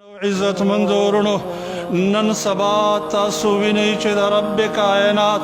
عزت مندورنو نن سبا تاسو وینئ چې د رب کائنات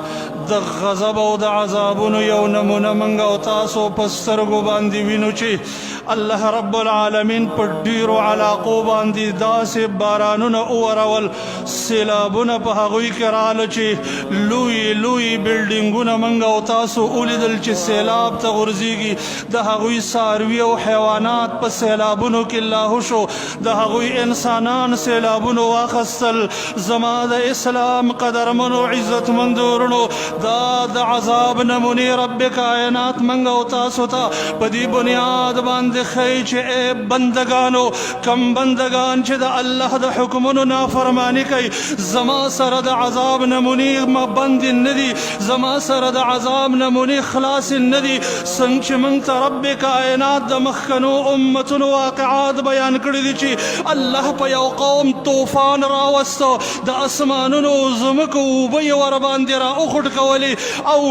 د غضب او د عذابونو یو نمونه منګ او تاسو په سترګو باندې وینو چې الله رب العالمین په ډیرو علاقو باندې داسې بارانونه اورول سیلابونه په هغوی کې راله چې لوی لوی بلډینګونه منګ او تاسو ولیدل چې سیلاب ته غورځېږي د هغوی څاروي او حیوانات په سیلابونو کې لاهو شو د هغوی انسانان سیلابونو واخیستل زما د اسلام قدرمنو عزتمندورنو دا د عذاب نمونې رب کائنات منګ او تاسو ته په دې بنیاد باندې ښیي چې ای بندګانو کم بندګان چې د الله د حکمونو نافرماني کوي زما سره د عذاب نمونې بندې نه دي زما سره د عذاب نمونې خلاص نه دي څنګه چې موږ ته رب کائنات د مخکنو امتونو واقعات بیان کړي دي چې الله په یو قوم طوفان راوسته د اسمانونو ځمکو اوبه یې ورباندې را اوخټ کولې او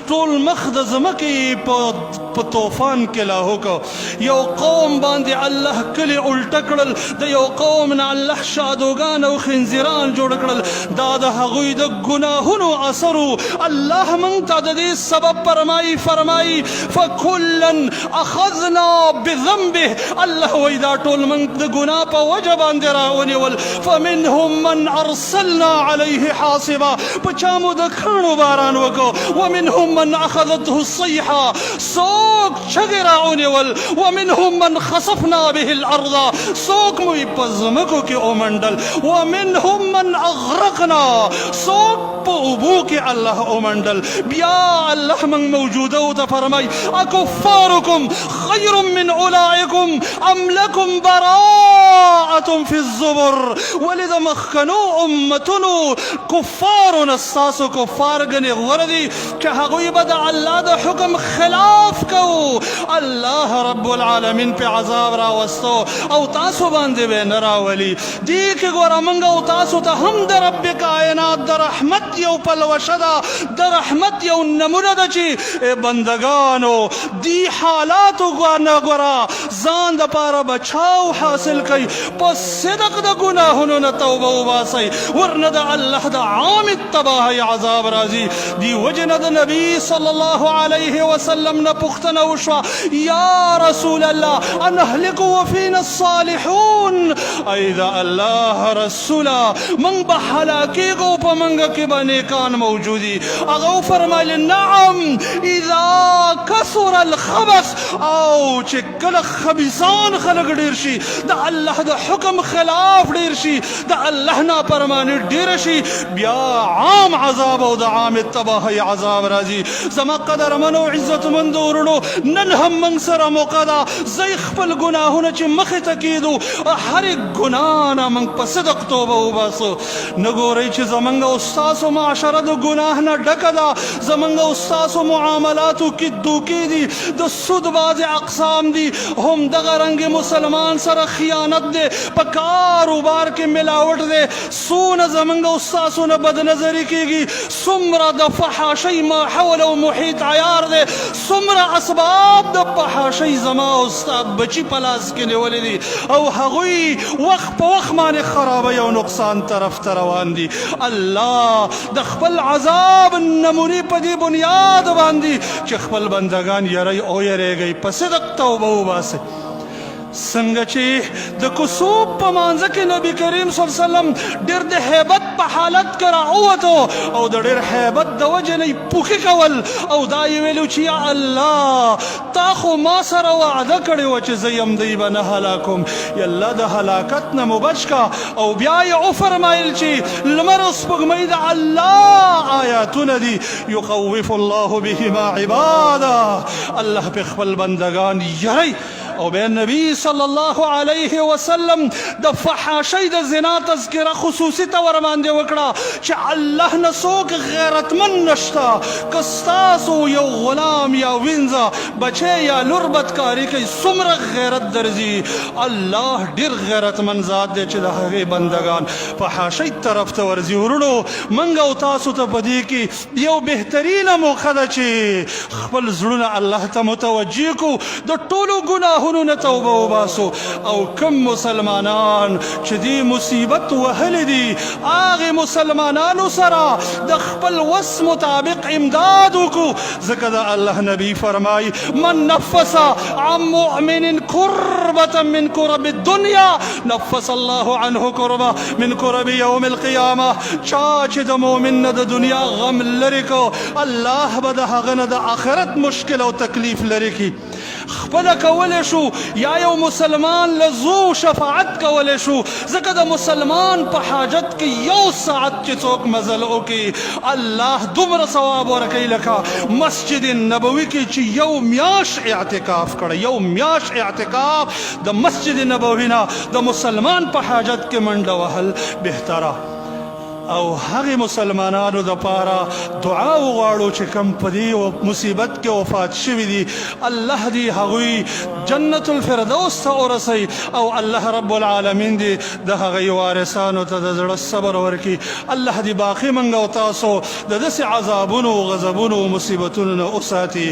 ټول مخ د ځمکې په طوفان کې لاهو کو یو قوم باندې الله کلي الټه کړل د یو قوم نه الله شادوګان او خنزیران جوړ کړل دا د هغوی د ګناهونو اثر الله موږ ته د دې سبب فرمایي فکلا اخذنا بذنبه الله وایي دا ټول موږ د ګناه په وجه باندې راونیول فمنهم من ارسلنا عليه حاصبا په چا مو د کاڼو باران وکړو ومنهم من اخذته الصيحه څوک چغې راونیول ومنهم من خسفنا به الارض څوک مو یې په ځمکو کې ومنډل ومنهم من اغرقنا څوک په اوبو کې الله ومنډل بیا الله موږ موجوده ورته فرمایي اکفارکم خیر من اولئکم ام لکم براءة فی الزبر ولې د مخکنو امتونو کفارو نه ستاسو کفار ګنې غوره دي چې هغوی به د الله د حکم خلاف کوو الله رب العالمین په عذاب راوستو او تاسو باندې به نه راولي دې کې ګوره موږ او تاسو ته هم د رب کائنات د رحمت یو پلوشه ده د رحمت یو نمونه ده چې بندګانو دې حالاتو نه ګوره ځان دپاره بچاو حاصل کوي په صدق د ګناهونو نه توبه وباسئ ورنه د الله د عام التباهۍ عذاب راځي دې وجې نه د نبي صلی الله علیه وسلم نه پوښتنه وشوه یا رسول الله انهلک وفینا الصالحون ای د الله رسوله موږ به هلاکېږو په موږ کې به نیکان موجودي هغه وفرمایل نعم اذا کثر الخبث او چې کله خبیثان خلک ډېر شي د الله د حکم خلاف ډېر شي د الله نافرماني ډېره شي بیا عام عذاب او د عام التباهۍ عذاب راځي زما قدرمنو عزتمندو ورونو نن هم موږ سره موقع ده زه خپل ګناهونه چې مخې ته کېدو هرې ګناه نه موږ په صدق توبه وباسو نه ګورئ چې زموږ او ستاسو معاشره د ګناه نه ډکه ده زموږ او ستاسو معاملاتو کې دوکې دي د سود بعضې اقسام دي هم دغه رنګې مسلمان سره خیانت دی په کاروبار کې ملاوټ دی څونه زموږ او ستاسو نه بدنظري کېږي څومره د فحاشۍ ماحول او محیط عیار دی څومره اسباب د فحاشۍ زما او ستا بچي په لاس کې نیولې دي او هغوی وخت په وخت باندې خرابۍ او نقصان طرف ته روان دي الله د خپل عذاب نمونې په دې بنیاد باندې چې خپل بندګان یری او یریږئ په صدق توبه وباسئ څنګه چې د کسوف په مانځه کې نبي کریم صلی الله علیه وسلم ډېر د هیبت په حالت کې راووتو او د ډېر هیبت د وجې نه یې پوښي کول او دا یې ویلو چې یا الله تا خو ما سره وعده کړې وه چې زه یم دوی به نه هلاکوم یا الله د هلاکت نه مو بچ کا او بیا یې وفرمایل چې لمر او سپوږمۍ د الله آیاتونه دي یخوف الله بهما عباده الله په خپل بندګان یری او به نبی صلی الله علیه وسلم د فحاشۍ د زنا تذکره خصوصي ته ورباندې وکړه چې الله نه څوک غیرتمن نشته که ستاسو یو غلام یا وینځه بچی یا لور بدکاري کوي څومره غیرت درځي الله ډېر غیرتمن ذات دی چې د هغې بندګان فحاشۍ طرف ته ورځي ورونو موږ او تاسو ته په دې کې یو بهترینه موقع ده چې خپل زړونه الله ته متوجه کړو د ټولو ګناه ګناهونو نه توبه وباسو او کم مسلمانان چې دې مصیبت وهلې دي هغې مسلمانانو سره د خپل وس مطابق امداد وکړو ځکه د الله نبی فرمای من نفس عن مؤمن كربة من كرب الدنيا نفس الله عنه كربة من كرب يوم القيامة چا چې د مؤمن نه د دنیا غم لرې کو الله به د هغه نه د آخرت مشکل او تکلیف لرې کړي خپله کولی شو یا یو مسلمان لزو شفاعت کولی شو ځکه د مسلمان په حاجت کې یو ساعت چې څوک مزل وکړي الله دومره ثواب ورکوي لکه مسجد نبوي کې چې یو میاش اعتکاف کړی یو میاش اعتکاف د مسجد نبوي نه د مسلمان په حاجت کې منډه وهل بهتره او هغه مسلمانانو د پاره دعا وغواړو چې کم په دې مصیبت کې وفات شوي دي الله دې هغوی جنت الفردوس ته ورسوي او الله رب العالمین دې د هغوی وارثانو ته د زړه صبر ورکړي الله دې باقي موږ او تاسو د داسې عذابونو غضبونو مصیبتونو نه وساتي